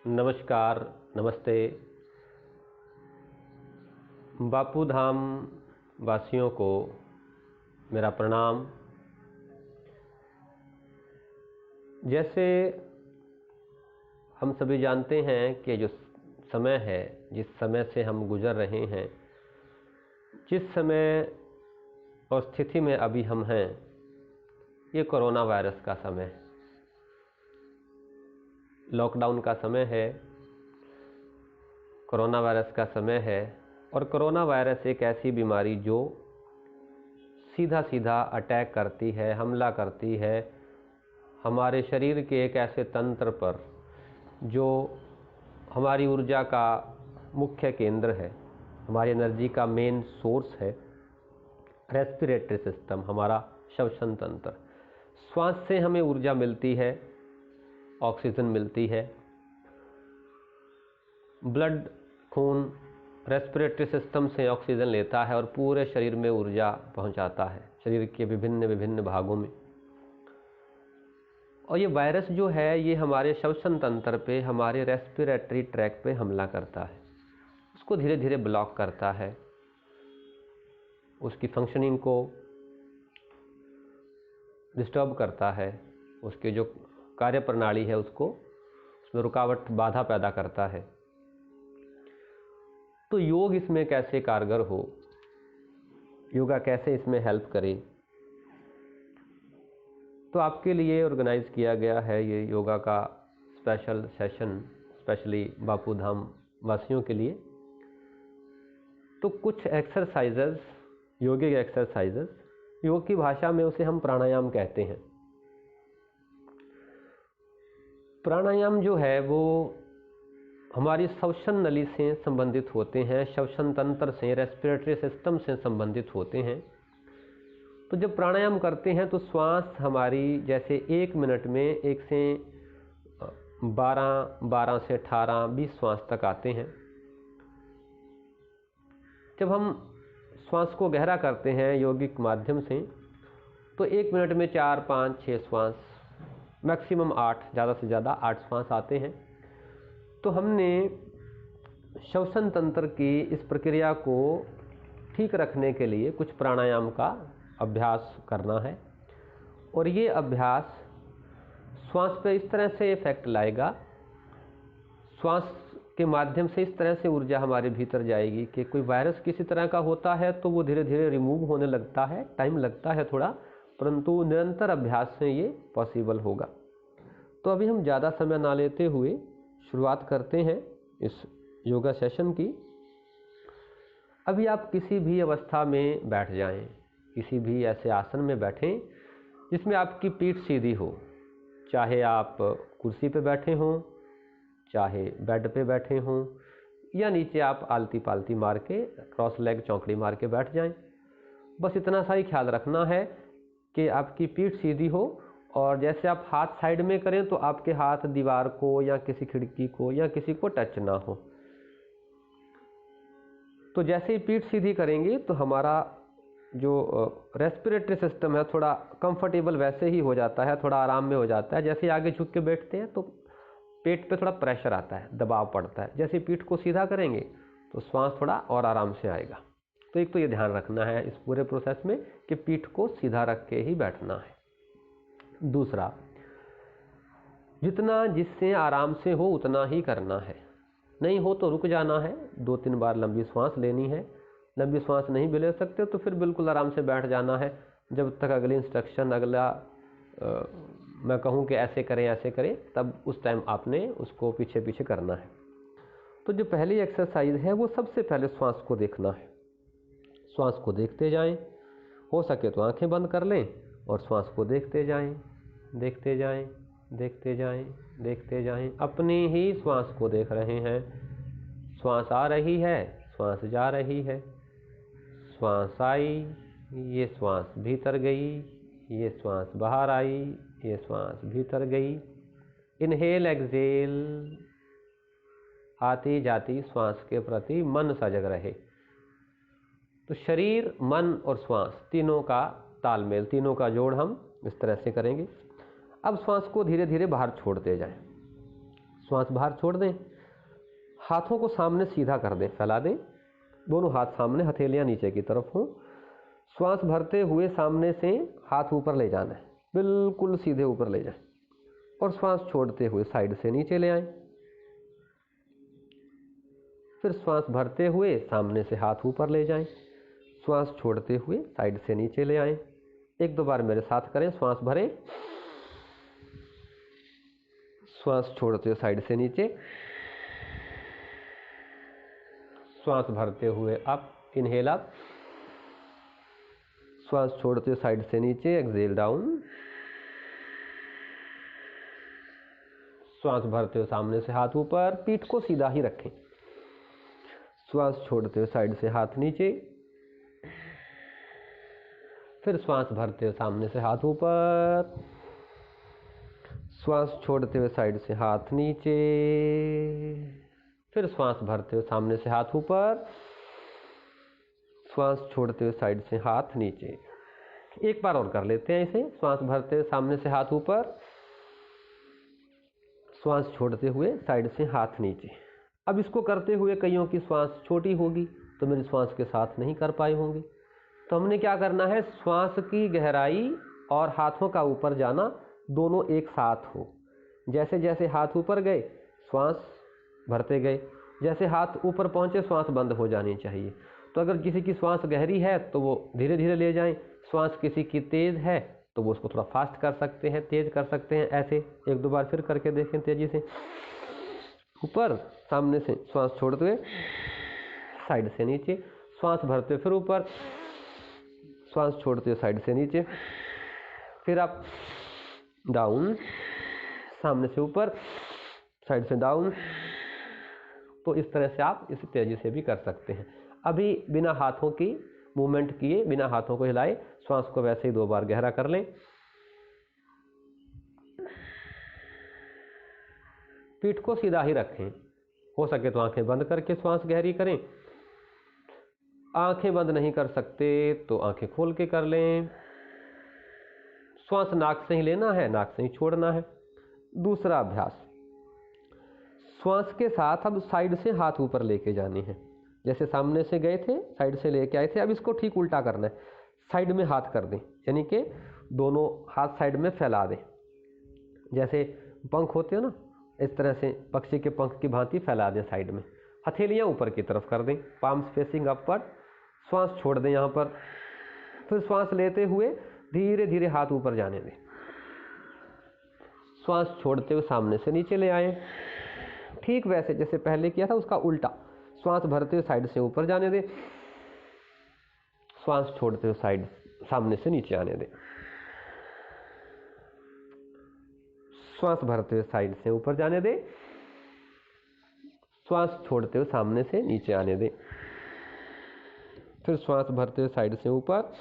नमस्कार, नमस्ते। बापू धाम वासियों को मेरा प्रणाम। जैसे हम सभी जानते हैं कि जो समय है, जिस समय से हम गुजर रहे हैं, जिस समय और स्थिति में अभी हम हैं, ये कोरोना वायरस का समय है, लॉकडाउन का समय है, कोरोना वायरस का समय है। और कोरोना वायरस एक ऐसी बीमारी जो सीधा सीधा अटैक करती है, हमला करती है हमारे शरीर के एक ऐसे तंत्र पर जो हमारी ऊर्जा का मुख्य केंद्र है, हमारी एनर्जी का मेन सोर्स है। रेस्पिरेटरी सिस्टम, हमारा श्वसन तंत्र। श्वास से हमें ऊर्जा मिलती है, ऑक्सीजन मिलती है। ब्लड, खून रेस्पिरेटरी सिस्टम से ऑक्सीजन लेता है और पूरे शरीर में ऊर्जा पहुंचाता है, शरीर के विभिन्न विभिन्न भागों में। और ये वायरस जो है, ये हमारे श्वसन तंत्र पे, हमारे रेस्पिरेटरी ट्रैक पे हमला करता है, उसको धीरे धीरे ब्लॉक करता है, उसकी फंक्शनिंग को डिस्टर्ब करता है, उसके जो कार्य प्रणाली है उसको, उसमें रुकावट, बाधा पैदा करता है। तो योग इसमें कैसे कारगर हो, योगा कैसे इसमें हेल्प करे, तो आपके लिए ऑर्गेनाइज किया गया है ये योगा का special session, specially Bapu Dham वासियों के लिए। तो कुछ एक्सरसाइजेस, योगिक एक्सरसाइजेस, योग की भाषा में उसे हम प्राणायाम कहते हैं। प्राणायाम जो है वो हमारी श्वसन नली से संबंधित होते हैं, श्वसन तंत्र से, रेस्पिरेटरी सिस्टम से संबंधित होते हैं। तो जब प्राणायाम करते हैं तो श्वास हमारी जैसे 1 मिनट में 1 से 12, 12 से 18, 20 श्वास तक आते हैं। जब हम श्वास को गहरा करते हैं योगिक माध्यम से, तो 1 मिनट में 4, 5, 6 श्वास, मैक्सिमम 8, ज़्यादा से ज़्यादा 8 श्वास आते हैं। तो हमने श्वसन तंत्र की इस प्रक्रिया को ठीक रखने के लिए कुछ प्राणायाम का अभ्यास करना है। और ये अभ्यास श्वास पे इस तरह से इफेक्ट लाएगा, श्वास के माध्यम से इस तरह से ऊर्जा हमारे भीतर जाएगी कि कोई वायरस किसी तरह का होता है तो वो धीरे धीरे रिमूव होने लगता है। टाइम लगता है थोड़ा, परंतु निरंतर अभ्यास से ये पॉसिबल होगा। तो अभी हम ज़्यादा समय ना लेते हुए शुरुआत करते हैं इस योगा सेशन की। अभी आप किसी भी अवस्था में बैठ जाएं, किसी भी ऐसे आसन में बैठें जिसमें आपकी पीठ सीधी हो। चाहे आप कुर्सी पे बैठे हों, चाहे बेड पे बैठे हों, या नीचे आप आलती पालती मार के, क्रॉस लेग चौकड़ी मार के बैठ जाएं। बस इतना सा ही ख्याल रखना है कि आपकी पीठ सीधी हो, और जैसे आप हाथ साइड में करें तो आपके हाथ दीवार को या किसी खिड़की को या किसी को टच ना हो। तो जैसे ही पीठ सीधी करेंगे तो हमारा जो रेस्पिरेटरी सिस्टम है थोड़ा कंफर्टेबल वैसे ही हो जाता है, थोड़ा आराम में हो जाता है। जैसे आगे झुक के बैठते हैं तो पेट पे थोड़ा प्रेशर आता है, दबाव पड़ता है। जैसे पीठ को सीधा करेंगे तो श्वास थोड़ा और आराम से आएगा। तो एक तो ये ध्यान रखना है इस पूरे प्रोसेस में कि पीठ को सीधा रख के ही बैठना है। दूसरा, जितना जिससे आराम से हो उतना ही करना है, नहीं हो तो रुक जाना है, 2-3 बार लंबी सांस लेनी है। लंबी सांस नहीं भी ले सकते तो फिर बिल्कुल आराम से बैठ जाना है, जब तक अगली इंस्ट्रक्शन, अगला मैं कहूँ कि ऐसे करें ऐसे करें, तब उस टाइम आपने उसको पीछे पीछे करना है। तो जो पहली एक्सरसाइज है वो सबसे पहले श्वास को देखना है। श्वास को देखते जाएं, हो सके तो आंखें बंद कर लें और श्वास को देखते जाएं, देखते जाएं, देखते जाएं, देखते जाएं। अपनी ही श्वास को देख रहे हैं। श्वास आ रही है, श्वास जा रही है, श्वास आई, ये श्वास भीतर गई, ये श्वास बाहर आई, ये श्वास भीतर गई। इनहेल एक्सहेल, आती जाती श्वास के प्रति मन सजग रहे। तो शरीर, मन और श्वास तीनों का तालमेल, तीनों का जोड़ हम इस तरह से करेंगे। अब श्वास को धीरे धीरे बाहर छोड़ते जाएं। श्वास बाहर छोड़ दें, हाथों को सामने सीधा कर दें, फैला दें, दोनों हाथ सामने, हथेलियां नीचे की तरफ हों। श्वास भरते हुए सामने से हाथ ऊपर ले जाना है, बिल्कुल सीधे ऊपर ले जाएं, और श्वास छोड़ते हुए साइड से नीचे ले आएं। फिर श्वास भरते हुए सामने से हाथ ऊपर ले जाएं, श्वास छोड़ते हुए साइड से नीचे ले आएं। एक दो बार मेरे साथ करें। श्वास भरें, श्वास छोड़ते हुए साइड से नीचे, श्वास भरते हुए अप, इनहेल अप, श्वास छोड़ते हुए साइड से नीचे, एक्सहेल डाउन, श्वास भरते हुए सामने से हाथ ऊपर, पीठ को सीधा ही रखें, श्वास छोड़ते हुए साइड से हाथ नीचे, फिर श्वास भरते हुए सामने से हाथ ऊपर, श्वास छोड़ते हुए साइड से हाथ नीचे, फिर श्वास भरते हुए सामने से हाथ ऊपर, श्वास छोड़ते हुए साइड से हाथ नीचे। एक बार और कर लेते हैं इसे। श्वास भरते हुए सामने से हाथ ऊपर, श्वास छोड़ते हुए साइड से हाथ नीचे। अब इसको करते हुए कईयों की श्वास छोटी होगी तो मेरी श्वास के साथ नहीं कर पाए होंगे, तो हमने क्या करना है, श्वास की गहराई और हाथों का ऊपर जाना दोनों एक साथ हो। जैसे जैसे हाथ ऊपर गए श्वास भरते गए, जैसे हाथ ऊपर पहुंचे श्वास बंद हो जानी चाहिए। तो अगर किसी की श्वास गहरी है तो वो धीरे धीरे ले जाएं, श्वास किसी की तेज है तो वो उसको थोड़ा फास्ट कर सकते हैं, तेज कर सकते हैं। ऐसे एक दो बार फिर करके देखें तेजी से। ऊपर सामने से श्वास छोड़ते हुए साइड से नीचे, श्वास भरते फिर ऊपर, श्वास छोड़ते हुए साइड से नीचे, फिर आप डाउन, सामने से ऊपर, साइड से डाउन। तो इस तरह से आप इसे तेजी से भी कर सकते हैं। अभी बिना हाथों की मूवमेंट किए, बिना हाथों को हिलाए, श्वास को वैसे ही 2 बार गहरा कर लें। पीठ को सीधा ही रखें, हो सके तो आंखें बंद करके श्वास गहरी करें। आंखें बंद नहीं कर सकते तो आंखें खोल के कर लें। श्वास नाक से ही लेना है, नाक से ही छोड़ना है। दूसरा अभ्यास, श्वास के साथ अब साइड से हाथ ऊपर लेके जाने हैं। जैसे सामने से गए थे साइड से लेके आए थे, अब इसको ठीक उल्टा करना है, साइड में हाथ कर दें, यानी कि दोनों हाथ साइड में फैला दें। जैसे पंख होते हो ना, इस तरह से पक्षी के पंख की भांति फैला दें साइड में। हथेलियां ऊपर की तरफ कर दें, पाम्स फेसिंग अपवर्ड। श्वास छोड़ दें यहाँ पर, फिर श्वास लेते हुए धीरे धीरे हाथ ऊपर जाने दें। श्वास छोड़ते हुए सामने से नीचे ले आए, ठीक वैसे जैसे पहले किया था उसका उल्टा। श्वास भरते हुए साइड से ऊपर जाने दें, श्वास छोड़ते हुए साइड सामने से नीचे आने दें। श्वास भरते हुए साइड से ऊपर जाने दें, श्वास छोड़ते हुए सामने से नीचे आने दें। फिर श्वास भरते हुए साइड से ऊपर,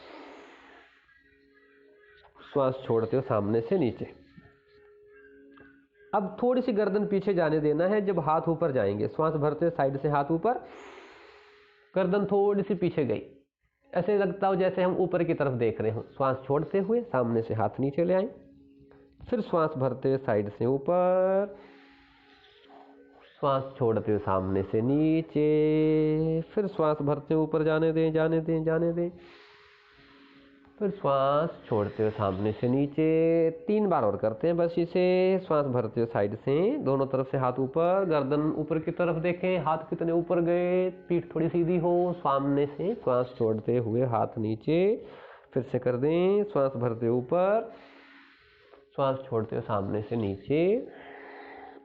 श्वास छोड़ते हुए सामने से नीचे। अब थोड़ी सी गर्दन पीछे जाने देना है जब हाथ ऊपर जाएंगे। श्वास भरते हुए साइड से हाथ ऊपर, गर्दन थोड़ी सी पीछे गई, ऐसे लगता हो जैसे हम ऊपर की तरफ देख रहे हो। श्वास छोड़ते हुए सामने से हाथ नीचे ले आए, फिर श्वास भरते हुए साइड से ऊपर, श्वास छोड़ते हुए सामने से नीचे, फिर श्वास भरते हुए ऊपर जाने दें, जाने दें, जाने दें, फिर श्वास छोड़ते हुए सामने से नीचे। 3 बार और करते हैं बस इसे। श्वास भरते हुए साइड से, दोनों तरफ से हाथ ऊपर, गर्दन ऊपर की तरफ देखें, हाथ कितने ऊपर गए, पीठ थोड़ी सीधी हो। सामने से श्वास छोड़ते हुए हाथ नीचे, फिर से कर दें। श्वास भरते हुए ऊपर, श्वास छोड़ते हुए सामने से नीचे।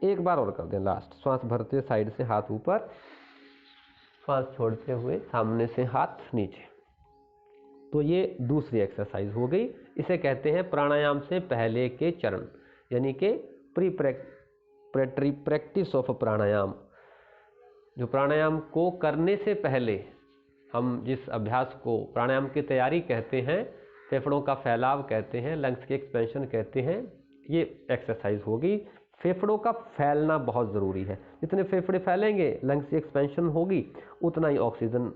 एक बार और कर दें लास्ट। श्वास भरते हुए साइड से हाथ ऊपर, श्वास छोड़ते हुए सामने से हाथ नीचे। तो ये दूसरी एक्सरसाइज हो गई। इसे कहते हैं प्राणायाम से पहले के चरण, यानी कि प्री प्रैक्टिस ऑफ प्राणायाम। जो प्राणायाम को करने से पहले हम जिस अभ्यास को प्राणायाम की तैयारी कहते हैं, फेफड़ों का फैलाव कहते हैं, लंग्स की एक्सपेंशन कहते हैं, ये एक्सरसाइज होगी। फेफड़ों का फैलना बहुत ज़रूरी है। जितने फेफड़े फैलेंगे, लंग्स की एक्सपेंशन होगी, उतना ही ऑक्सीजन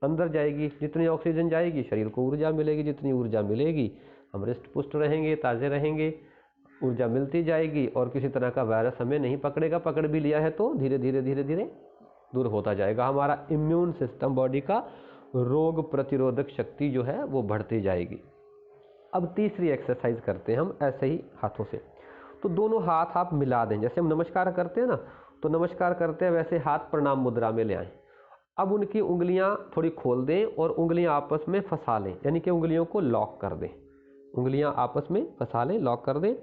अंदर जाएगी। जितनी ऑक्सीजन जाएगी शरीर को ऊर्जा मिलेगी, जितनी ऊर्जा मिलेगी हम हृष्ट पुष्ट रहेंगे, ताज़े रहेंगे, ऊर्जा मिलती जाएगी और किसी तरह का वायरस हमें नहीं पकड़ेगा, पकड़ भी लिया है तो धीरे धीरे धीरे धीरे दूर होता जाएगा। हमारा इम्यून सिस्टम, बॉडी का रोग प्रतिरोधक शक्ति जो है वो बढ़ती जाएगी। अब तीसरी एक्सरसाइज करते हैं हम ऐसे ही हाथों से। तो दोनों हाथ आप मिला दें, जैसे हम नमस्कार करते हैं ना, तो नमस्कार करते हैं वैसे हाथ प्रणाम मुद्रा में ले आएं। अब उनकी उंगलियां थोड़ी खोल दें और उंगलियां आपस में फंसा लें, यानी कि उंगलियों को लॉक कर दें। उंगलियां आपस में फंसा लें, लॉक कर दें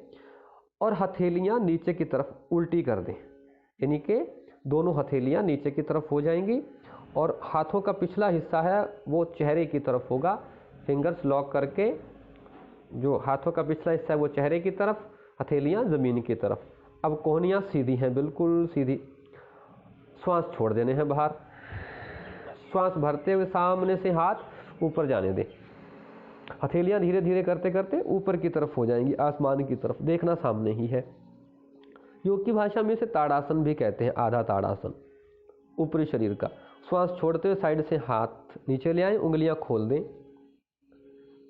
और हथेलियां नीचे की तरफ उल्टी कर दें, यानी कि दोनों हथेलियां नीचे की तरफ हो जाएंगी और हाथों का पिछला हिस्सा है वो चेहरे की तरफ होगा। फिंगर्स लॉक करके जो हाथों का पिछला हिस्सा है वो चेहरे की तरफ, हथेलियां ज़मीन की तरफ। अब कोहनियाँ सीधी हैं, बिल्कुल सीधी। श्वास छोड़ देने हैं बाहर। श्वास भरते हुए सामने से हाथ ऊपर जाने दें। हथेलियां धीरे धीरे करते करते ऊपर की तरफ हो जाएंगी, आसमान की तरफ, देखना सामने ही है। योग की भाषा में इसे ताड़ासन भी कहते हैं, आधा ताड़ासन, ऊपरी शरीर का। श्वास छोड़ते हुए साइड से हाथ नीचे ले आएं, उंगलियां खोल दें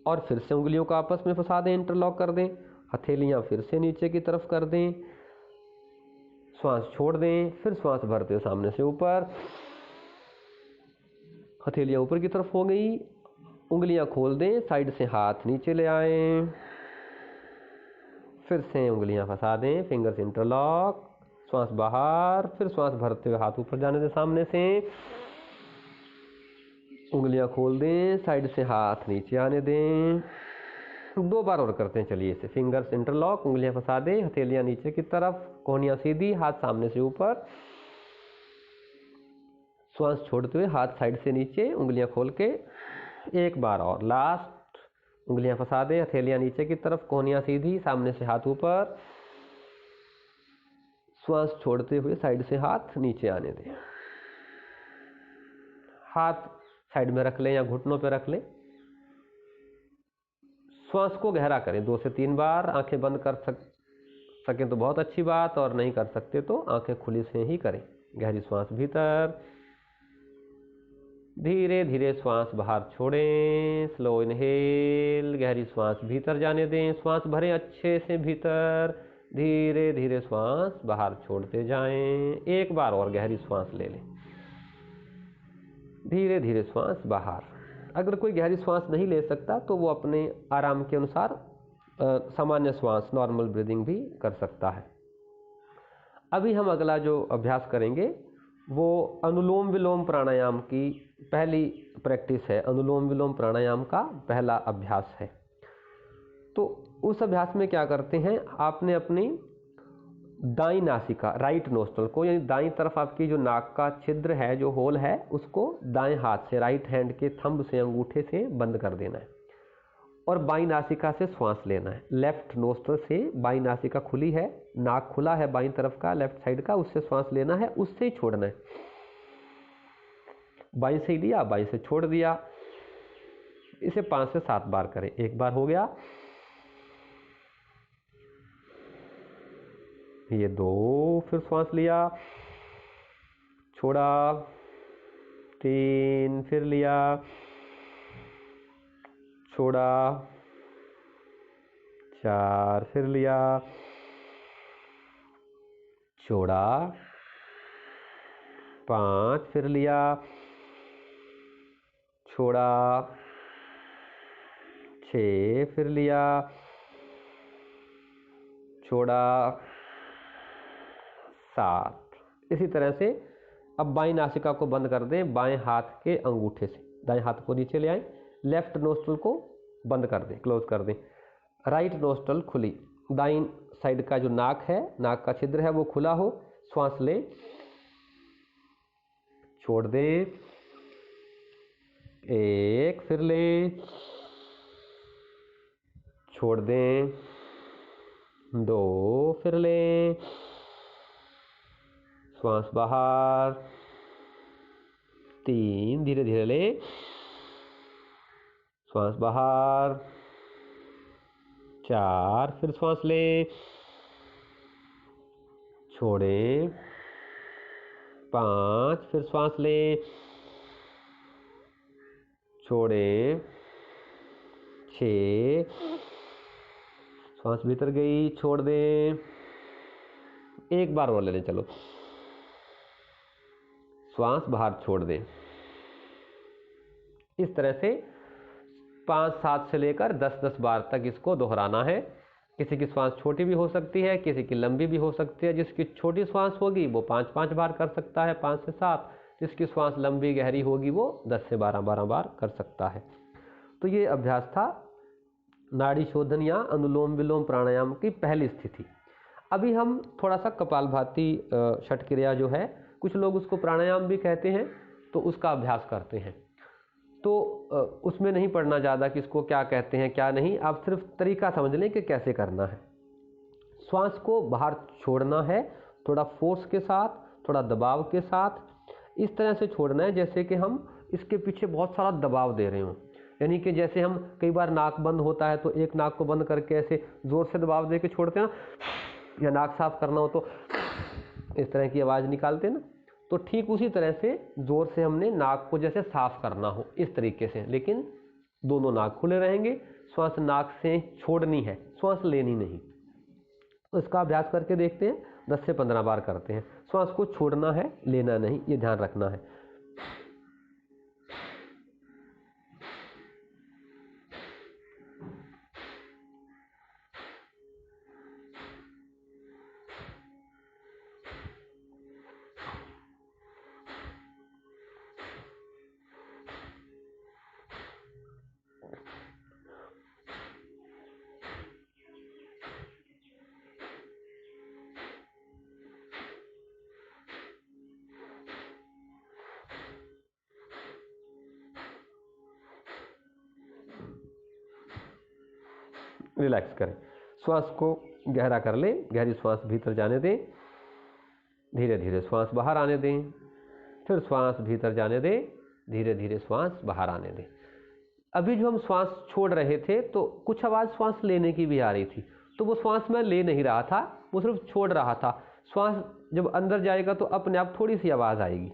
और फिर से उंगलियों को आपस में फंसा दें, इंटरलॉक कर दें। हथेलियां फिर से नीचे की तरफ कर दें, श्वास छोड़ दें, फिर श्वास भरते हुए सामने से ऊपर। हथेलियां ऊपर की तरफ हो गई, उंगलियां खोल दें, साइड से हाथ नीचे ले आएं, फिर से उंगलियां फंसा दें, फिंगर्स इंटरलॉक, श्वास बाहर, फिर श्वास भरते हुए हाथ ऊपर जाने दें सामने से। उंगलियां खोल दें, साइड से हाथ नीचे आने दें। 2 बार और करते हैं, चलिए इसे। फिंगर्स इंटरलॉक, उंगलियां फंसा दें, हथेलियां नीचे की तरफ, कोहनियां सीधी, हाथ सामने से ऊपर। श्वास छोड़ते हुए हाथ साइड से नीचे, उंगलियां खोल के 1 बार और, लास्ट। उंगलियां फंसा दें, हथेलियां नीचे की तरफ, कोहनियां सीधी, सामने से हाथ ऊपर। श्वास छोड़ते हुए साइड से हाथ नीचे आने दें। हाथ साइड में रख लें या घुटनों पर रख लें। श्वास को गहरा करें 2 से 3 बार। आंखें बंद कर सकें तो बहुत अच्छी बात, और नहीं कर सकते तो आंखें खुली से ही करें। गहरी श्वास भीतर, धीरे धीरे श्वास बाहर छोड़ें। स्लो इनहेल, गहरी श्वास भीतर जाने दें। श्वास भरें अच्छे से भीतर, धीरे धीरे श्वास बाहर छोड़ते जाएं। 1 बार और गहरी श्वास ले लें, धीरे धीरे श्वास बाहर। अगर कोई गहरी श्वास नहीं ले सकता तो वो अपने आराम के अनुसार सामान्य श्वास, नॉर्मल ब्रीदिंग भी कर सकता है। अभी हम अगला जो अभ्यास करेंगे वो अनुलोम विलोम प्राणायाम की पहली प्रैक्टिस है। अनुलोम विलोम प्राणायाम का पहला अभ्यास है। तो उस अभ्यास में क्या करते हैं, आपने अपनी दाई नासिका, राइट नोस्ट्रल को, यानी दाई तरफ आपकी जो नाक का छिद्र है, जो होल है, उसको दाएं हाथ से, राइट हैंड के थंब से, अंगूठे से बंद कर देना है और बाई नासिका से श्वास लेना है। लेफ्ट नोस्ट्रल से बाई नासिका खुली है, नाक खुला है बाई तरफ का, लेफ्ट साइड का, उससे श्वास लेना है, उससे ही छोड़ना है। बाई से लिया, बाई से छोड़ दिया। इसे 5 से 7 बार करें। 1 बार हो गया, ये 2, फिर श्वास लिया, छोड़ा, 3, फिर लिया, छोड़ा, 4, फिर लिया, छोड़ा, 5, फिर लिया, छोड़ा, 6, फिर लिया, छोड़ा, 7। इसी तरह से अब बाईं नासिका को बंद कर दें बाएं हाथ के अंगूठे से। दाएं हाथ को नीचे ले आएं, लेफ्ट नोस्ट्रल को बंद कर दें, क्लोज कर दें। राइट नोस्ट्रल खुली, दाईं साइड का जो नाक है, नाक का छिद्र है, वो खुला हो। श्वास लें, छोड़ दें, 1, फिर लें, छोड़ दें, 2, फिर लें, श्वास बाहर, 3, धीरे धीरे लें, श्वास बाहर, 4, फिर श्वास लें, छोड़ें, 5, फिर श्वास लें, छोड़ें, 6, श्वास भीतर गई, छोड़ दें, एक बार और ले लें, चलो श्वास बाहर छोड़ दें। इस तरह से 5-7 से लेकर 10-10 बार तक इसको दोहराना है। किसी की श्वास छोटी भी हो सकती है, किसी की लंबी भी हो सकती है। जिसकी छोटी श्वास होगी वो 5-5 बार कर सकता है, 5 से 7। जिसकी श्वास लंबी गहरी होगी वो 10 से 12 बार कर सकता है। तो ये अभ्यास था नाड़ी शोधन या अनुलोम विलोम प्राणायाम की पहली स्थिति। अभी हम थोड़ा सा कपालभाति षट क्रिया जो है, कुछ लोग उसको प्राणायाम भी कहते हैं, तो उसका अभ्यास करते हैं। तो उसमें नहीं पढ़ना ज़्यादा कि इसको क्या कहते हैं क्या नहीं, आप सिर्फ तरीका समझ लें कि कैसे करना है। श्वास को बाहर छोड़ना है, थोड़ा फोर्स के साथ, थोड़ा दबाव के साथ, इस तरह से छोड़ना है जैसे कि हम इसके पीछे बहुत सारा दबाव दे रहे हों। यानी कि जैसे हम कई बार नाक बंद होता है तो एक नाक को बंद करके ऐसे ज़ोर से दबाव दे के छोड़ते हैं, या नाक साफ करना हो तो इस तरह की आवाज़ निकालते हैं ना, तो ठीक उसी तरह से ज़ोर से हमने नाक को जैसे साफ करना हो इस तरीके से, लेकिन दोनों नाक खुले रहेंगे। श्वास नाक से छोड़नी है, श्वास लेनी नहीं। तो इसका अभ्यास करके देखते हैं, 10 से 15 बार करते हैं। श्वास को छोड़ना है, लेना नहीं, ये ध्यान रखना है। रिलैक्स करें, श्वास को गहरा कर लें, गहरी श्वास भीतर जाने दें, धीरे धीरे श्वास बाहर आने दें, फिर श्वास भीतर जाने दें, धीरे धीरे श्वास बाहर आने दें। अभी जो हम श्वास छोड़ रहे थे तो कुछ आवाज़ श्वास लेने की भी आ रही थी, तो वो श्वास मैं ले नहीं रहा था, वो सिर्फ छोड़ रहा था। श्वास जब अंदर जाएगा तो अपने आप थोड़ी सी आवाज़ आएगी,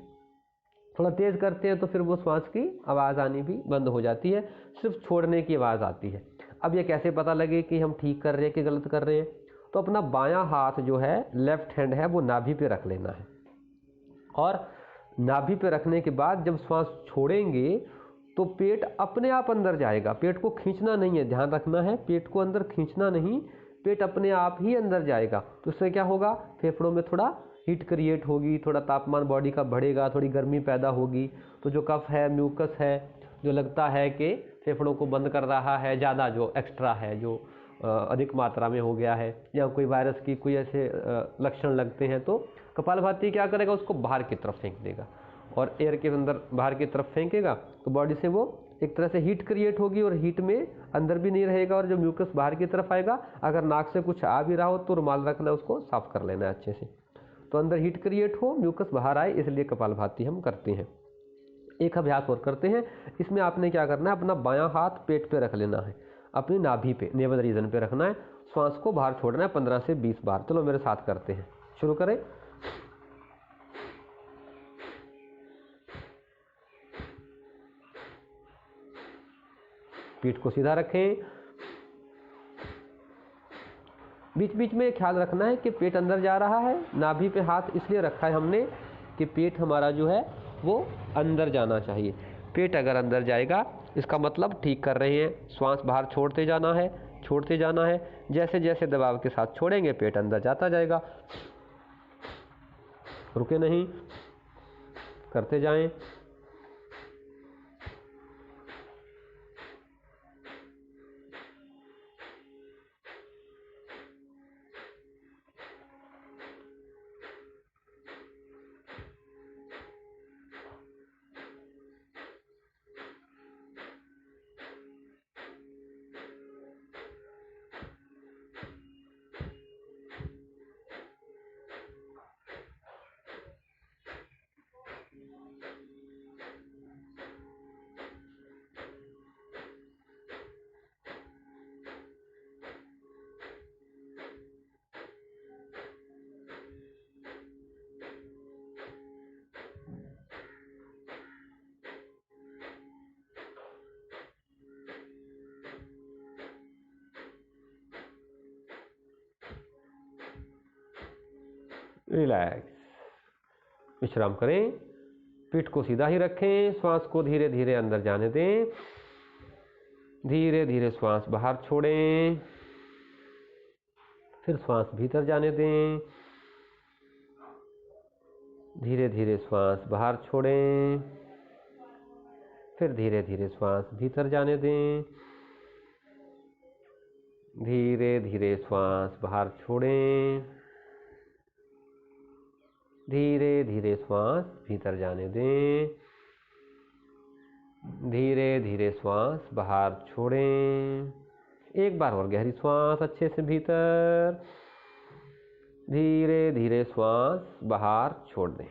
थोड़ा तेज़ करते हैं तो फिर वो श्वास की आवाज़ आनी भी बंद हो जाती है, सिर्फ छोड़ने की आवाज़ आती है। अब ये कैसे पता लगे कि हम ठीक कर रहे हैं कि गलत कर रहे हैं? तो अपना बायां हाथ जो है, लेफ्ट हैंड है, वो नाभि पे रख लेना है, और नाभि पे रखने के बाद जब श्वास छोड़ेंगे तो पेट अपने आप अंदर जाएगा। पेट को खींचना नहीं है, ध्यान रखना है, पेट को अंदर खींचना नहीं, पेट अपने आप ही अंदर जाएगा। तो इससे क्या होगा, फेफड़ों में थोड़ा हीट क्रिएट होगी, थोड़ा तापमान बॉडी का बढ़ेगा, थोड़ी गर्मी पैदा होगी। तो जो कफ है, म्यूकस है, जो लगता है कि फेफड़ों को बंद कर रहा है, ज़्यादा जो एक्स्ट्रा है, जो अधिक मात्रा में हो गया है, या कोई वायरस की कोई ऐसे लक्षण लगते हैं, तो कपालभाति क्या करेगा, उसको बाहर की तरफ फेंक देगा, और एयर के अंदर बाहर की तरफ फेंकेगा तो बॉडी से वो एक तरह से हीट क्रिएट होगी, और हीट में अंदर भी नहीं रहेगा, और जो म्यूकस बाहर की तरफ आएगा, अगर नाक से कुछ आ भी रहा हो तो रुमाल रखना, उसको साफ कर लेना है अच्छे से। तो अंदर हीट क्रिएट हो, म्यूकस बाहर आए, इसलिए कपालभाति हम करते हैं। एक अभ्यास और करते हैं, इसमें आपने क्या करना है, अपना बायां हाथ पेट पे रख लेना है, अपनी नाभि पे, नेवल रीजन पे रखना है, श्वास को बाहर छोड़ना है 15 से 20 बार। चलो मेरे साथ करते हैं, शुरू करें। पीठ को सीधा रखें, बीच बीच में ख्याल रखना है कि पेट अंदर जा रहा है। नाभि पे हाथ इसलिए रखा है हमने कि पेट हमारा जो है वो अंदर जाना चाहिए। पेट अगर अंदर जाएगा इसका मतलब ठीक कर रहे हैं। श्वास बाहर छोड़ते जाना है, छोड़ते जाना है, जैसे जैसे दबाव के साथ छोड़ेंगे पेट अंदर जाता जाएगा। रुके नहीं, करते जाएं। रिलैक्स, विश्राम करें। पीठ को सीधा ही रखें, श्वास को धीरे धीरे अंदर जाने दें, धीरे धीरे श्वास बाहर छोड़ें, फिर श्वास भीतर जाने दें, धीरे धीरे श्वास बाहर छोड़ें, फिर धीरे धीरे श्वास भीतर जाने दें, धीरे धीरे श्वास बाहर छोड़ें, धीरे धीरे श्वास भीतर जाने दें, धीरे धीरे श्वास बाहर छोड़ें। एक बार और गहरी श्वास अच्छे से भीतर, धीरे धीरे श्वास बाहर छोड़ दें।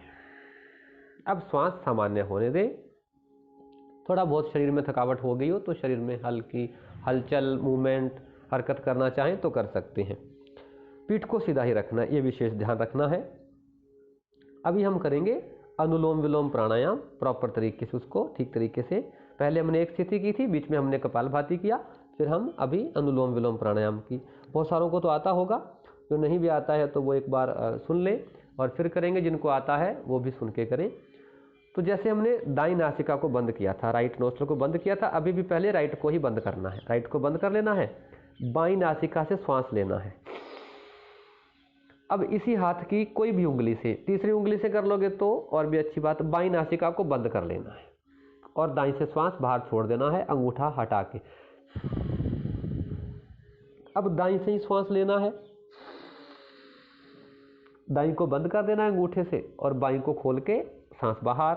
अब श्वास सामान्य होने दें। थोड़ा बहुत शरीर में थकावट हो गई हो तो शरीर में हल्की हलचल, मूवमेंट, हरकत करना चाहें तो कर सकते हैं। पीठ को सीधा ही रखना, ये विशेष ध्यान रखना है। अभी हम करेंगे अनुलोम विलोम प्राणायाम प्रॉपर तरीके से, उसको ठीक तरीके से। पहले हमने एक स्थिति की थी, बीच में हमने कपालभाति किया, फिर हम अभी अनुलोम विलोम प्राणायाम की। बहुत सारों को तो आता होगा, जो नहीं भी आता है तो वो एक बार सुन ले और फिर करेंगे। जिनको आता है वो भी सुन के करें। तो जैसे हमने दाई नासिका को बंद किया था, राइट नोस्ट्रल को बंद किया था, अभी भी पहले राइट को ही बंद करना है। राइट को बंद कर लेना है, बाई नासिका से श्वास लेना है। अब इसी हाथ की कोई भी उंगली से, तीसरी उंगली से कर लोगे तो और भी अच्छी बात, बाई नासिका को बंद कर लेना है और दाई से श्वास बाहर छोड़ देना है, अंगूठा हटा के। अब दाई से ही श्वास लेना है, दाई को बंद कर देना है अंगूठे से और बाई को खोल के सांस बाहर।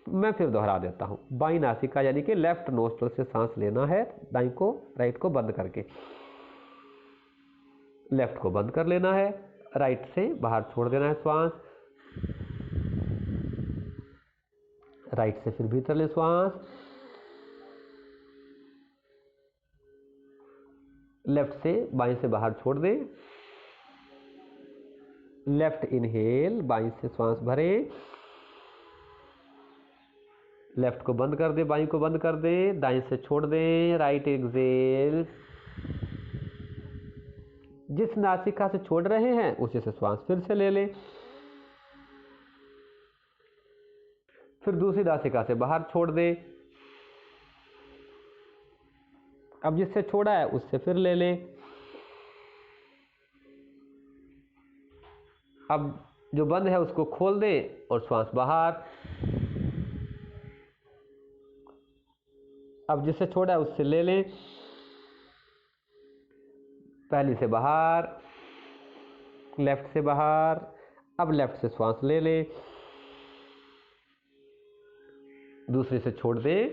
मैं फिर दोहरा देता हूं, बाई नासिका यानी कि लेफ्ट नोस्ट्रल से सांस लेना है, दाई को राइट को बंद करके। लेफ्ट को बंद कर लेना है, राइट से बाहर छोड़ देना है श्वास। राइट से फिर भीतर ले श्वास, लेफ्ट से बाएं से बाहर छोड़ दे। लेफ्ट इनहेल, बाएं से श्वास भरे, लेफ्ट को बंद कर दे, बाएं को बंद कर दे, दाएं से छोड़ दे। राइट एक्सेल, जिस नासिका से छोड़ रहे हैं उसी से श्वास फिर से ले लें, फिर दूसरी नासिका से बाहर छोड़ दे। अब जिससे छोड़ा है उससे फिर ले लें। अब जो बंद है उसको खोल दें और श्वास बाहर। अब जिससे छोड़ा है उससे ले लें, पहली से बाहर, लेफ्ट से बाहर। अब लेफ्ट से श्वास ले लें, दूसरी से छोड़ दें,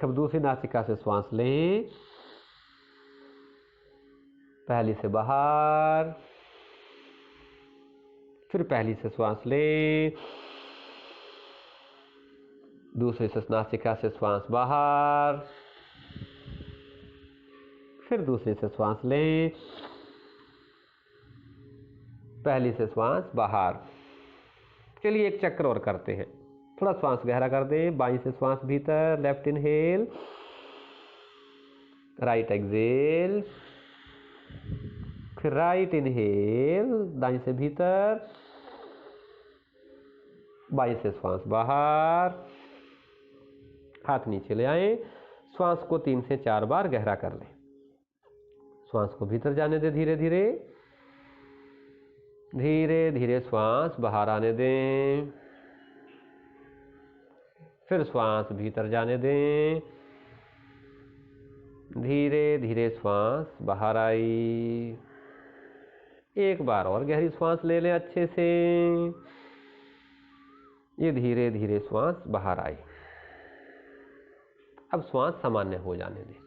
अब दूसरी नासिका से श्वास लें, पहली से बाहर, फिर पहली से श्वास लें, दूसरी से नासिका से श्वास बाहर, फिर दूसरी से श्वास लें, पहली से श्वास बाहर। चलिए एक चक्कर और करते हैं, थोड़ा श्वास गहरा कर दें। बाईं से श्वास भीतर, लेफ्ट इनहेल, राइट एक्सेल, फिर राइट इनहेल, दाईं से भीतर, बाईं से श्वास बाहर। हाथ नीचे ले आए, श्वास को 3 से 4 बार गहरा कर लें। श्वास को भीतर जाने दें, धीरे धीरे, धीरे धीरे श्वास बाहर आने दें, फिर श्वास भीतर जाने दें, धीरे धीरे श्वास बाहर आई। एक बार और गहरी श्वास ले लें अच्छे से, ये धीरे धीरे श्वास बाहर आई। अब श्वास सामान्य हो जाने दें।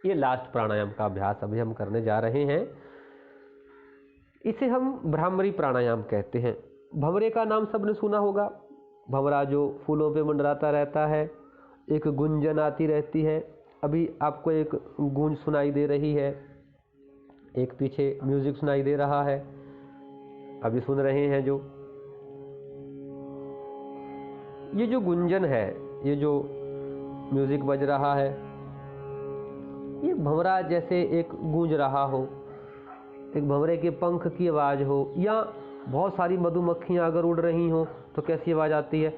ये लास्ट प्राणायाम का अभ्यास अभी हम करने जा रहे हैं। इसे हम भ्रामरी प्राणायाम कहते हैं। भंवरे का नाम सबने सुना होगा। भंवरा जो फूलों पे मंडराता रहता है, एक गुंजन आती रहती है। अभी आपको एक गूंज सुनाई दे रही है, एक पीछे म्यूजिक सुनाई दे रहा है, अभी सुन रहे हैं जो ये जो गुंजन है, ये जो म्यूजिक बज रहा है, ये भंवरा जैसे एक गूंज रहा हो, एक भंवरे के पंख की आवाज़ हो, या बहुत सारी मधुमक्खियाँ अगर उड़ रही हों तो कैसी आवाज़ आती है?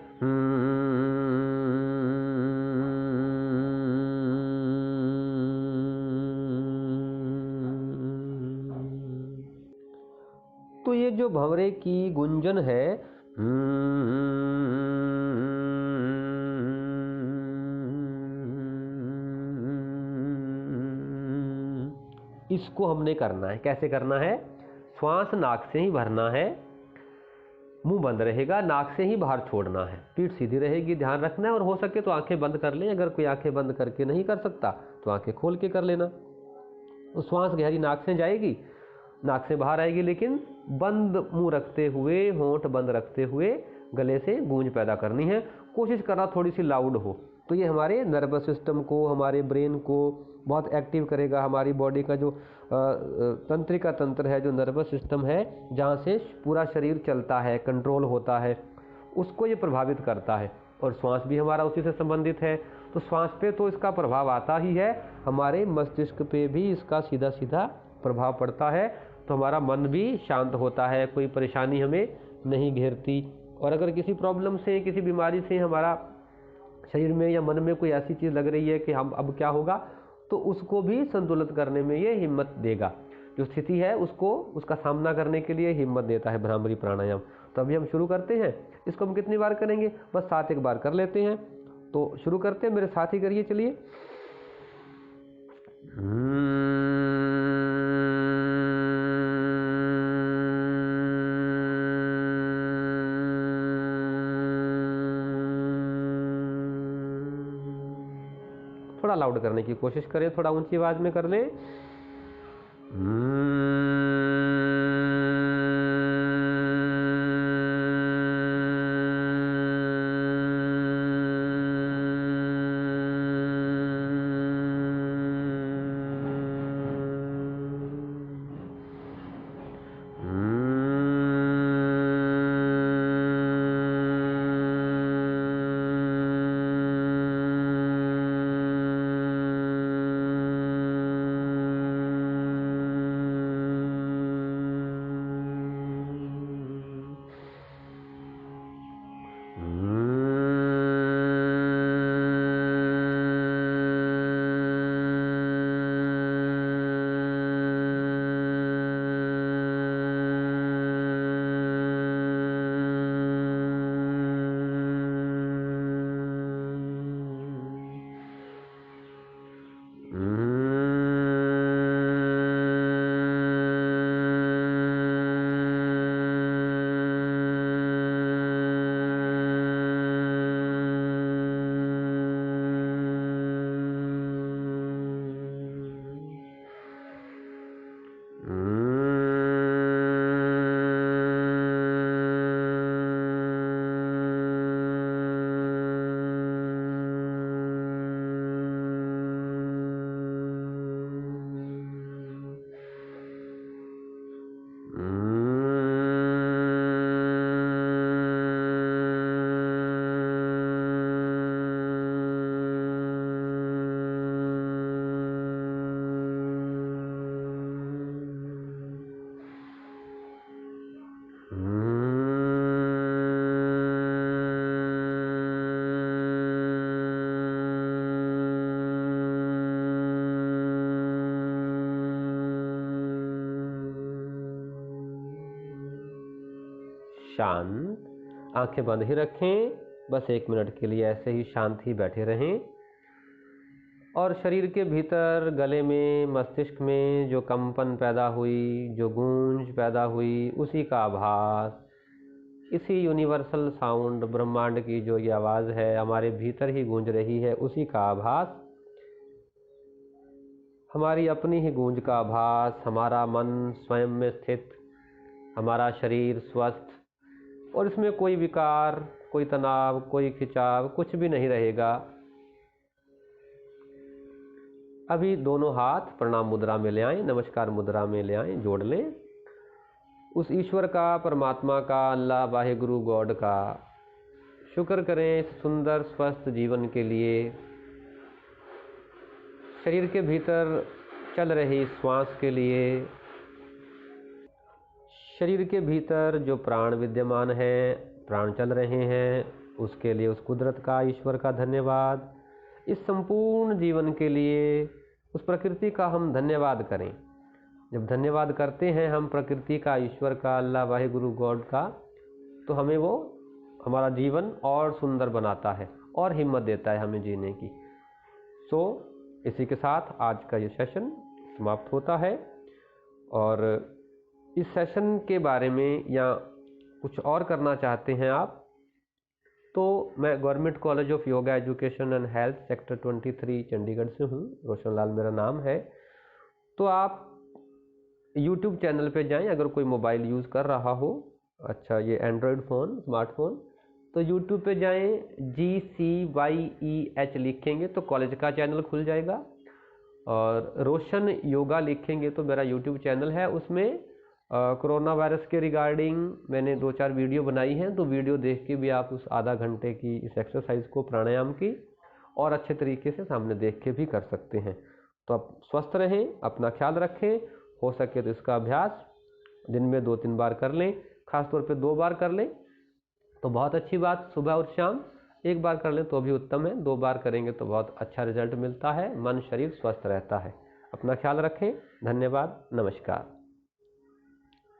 तो ये जो भंवरे की गुंजन है, इसको हमने करना है। कैसे करना है? श्वास नाक से ही भरना है, मुंह बंद रहेगा, नाक से ही बाहर छोड़ना है, पीठ सीधी रहेगी, ध्यान रखना है। और हो सके तो आंखें बंद कर लें, अगर कोई आंखें बंद करके नहीं कर सकता तो आंखें खोल के कर लेना। तो श्वास गहरी नाक से जाएगी, नाक से बाहर आएगी, लेकिन बंद मुंह रखते हुए, होंठ बंद रखते हुए गले से गूंज पैदा करनी है। कोशिश करना थोड़ी सी लाउड हो, तो ये हमारे नर्वस सिस्टम को, हमारे ब्रेन को बहुत एक्टिव करेगा। हमारी बॉडी का जो तंत्रिका तंत्र है, जो नर्वस सिस्टम है, जहाँ से पूरा शरीर चलता है, कंट्रोल होता है, उसको ये प्रभावित करता है। और श्वास भी हमारा उसी से संबंधित है। तो श्वास पे तो इसका प्रभाव आता ही है, हमारे मस्तिष्क पे भी इसका सीधा सीधा प्रभाव पड़ता है। तो हमारा मन भी शांत होता है, कोई परेशानी हमें नहीं घेरती। और अगर किसी प्रॉब्लम से, किसी बीमारी से हमारा शरीर में या मन में कोई ऐसी चीज़ लग रही है कि हम अब क्या होगा, तो उसको भी संतुलित करने में ये हिम्मत देगा। जो स्थिति है उसको, उसका सामना करने के लिए हिम्मत देता है भ्रामरी प्राणायाम। तो अभी हम शुरू करते हैं। इसको हम कितनी बार करेंगे? बस 7 एक बार कर लेते हैं। तो शुरू करते हैं, मेरे साथ ही करिए, चलिए। थोड़ा लाउड करने की कोशिश करें, थोड़ा ऊंची आवाज में कर लें। शांत, आंखें बंद ही रखें। बस 1 मिनट के लिए ऐसे ही शांत ही बैठे रहें। और शरीर के भीतर, गले में, मस्तिष्क में जो कंपन पैदा हुई, जो गूंज पैदा हुई, उसी का आभास, इसी यूनिवर्सल साउंड, ब्रह्मांड की जो ये आवाज़ है हमारे भीतर ही गूंज रही है, उसी का आभास, हमारी अपनी ही गूंज का आभास, हमारा मन स्वयं में स्थित, हमारा शरीर स्वस्थ, और इसमें कोई विकार, कोई तनाव, कोई खिंचाव, कुछ भी नहीं रहेगा। अभी दोनों हाथ प्रणाम मुद्रा में ले आएं, नमस्कार मुद्रा में ले आएं, जोड़ लें। उस ईश्वर का, परमात्मा का, अल्लाह, वाहेगुरु, गॉड का शुक्र करें इस सुंदर स्वस्थ जीवन के लिए। शरीर के भीतर चल रही श्वास के लिए, शरीर के भीतर जो प्राण विद्यमान है, प्राण चल रहे हैं, उसके लिए उस कुदरत का, ईश्वर का धन्यवाद। इस संपूर्ण जीवन के लिए उस प्रकृति का हम धन्यवाद करें। जब धन्यवाद करते हैं हम प्रकृति का, ईश्वर का, अल्लाह, वाहिगुरु, गॉड का, तो हमें वो हमारा जीवन और सुंदर बनाता है और हिम्मत देता है हमें जीने की। इसी के साथ आज का ये सेशन समाप्त होता है। और इस सेशन के बारे में या कुछ और करना चाहते हैं आप, तो मैं government college of yoga education and health sector 23 Chandigarh से हूँ, रोशन लाल मेरा नाम है। तो आप यूट्यूब चैनल पे जाएं, अगर कोई मोबाइल यूज़ कर रहा हो, अच्छा ये एंड्रॉयड फ़ोन, स्मार्टफोन, तो यूट्यूब पे जाएं, GCYEH लिखेंगे तो कॉलेज का चैनल खुल जाएगा। और रोशन योगा लिखेंगे तो मेरा यूट्यूब चैनल है, उसमें कोरोना वायरस के रिगार्डिंग मैंने 2-4 वीडियो बनाई हैं, तो वीडियो देख के भी आप उस आधा घंटे की इस एक्सरसाइज को, प्राणायाम की, और अच्छे तरीके से सामने देख के भी कर सकते हैं। तो आप स्वस्थ रहें, अपना ख्याल रखें, हो सके तो इसका अभ्यास दिन में 2-3 बार कर लें, खासतौर पे 2 बार कर लें तो बहुत अच्छी बात। सुबह और शाम 1 बार कर लें तो भी उत्तम है, 2 बार करेंगे तो बहुत अच्छा रिजल्ट मिलता है, मन शरीर स्वस्थ रहता है। अपना ख्याल रखें। धन्यवाद, नमस्कार।